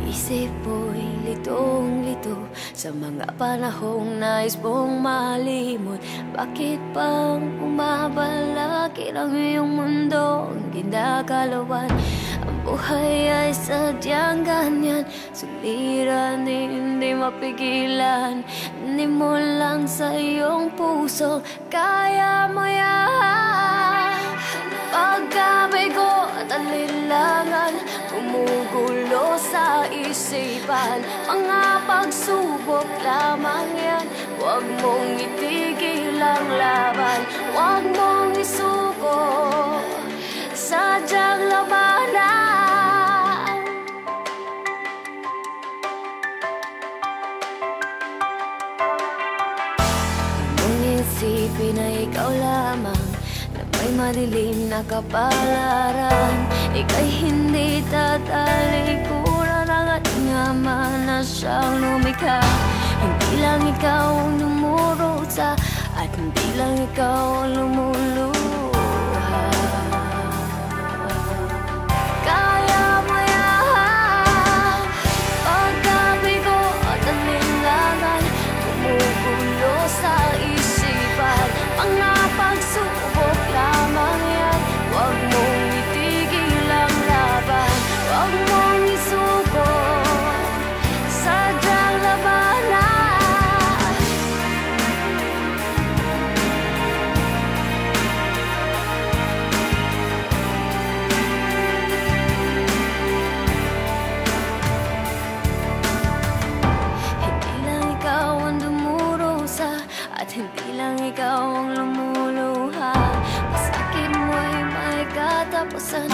Isip ko'y litong-lito sa mga panahong nais mong malimot. Bakit bang umabalakid ang iyong mundo, ang ginagalawan? Ang buhay ay sadyang ganyan, suliran hindi mapigilan. Hindi mo lang sa iyong puso, kaya mo yan. Pagkabigo at alinlangan, gumugulo sa isipan. Mga pagsubok lamang yan, huwag mong itigil ang laban. Huwag mong isuko, sadyang labanan. Huwag mong isipin na ikaw lamang may madilim na kapalaran. Ika'y hindi tatalikuran ang ating Ama na siyang lumikha. Hindi lang ikaw ang lumurusa at hindi lang ikaw ang lumuluha. Kaya mo yan. Pagkabigo at alinlangan, gumugulo sa isipan. Mga pagsubok lamang yan, huwag mong itigil ang laban. Huwag mong isuko, sadyang labanan. Hindi lang ikaw ang dumurusa at hindi lang ikaw ang lumuluha. Masakit mo'y may katapusan.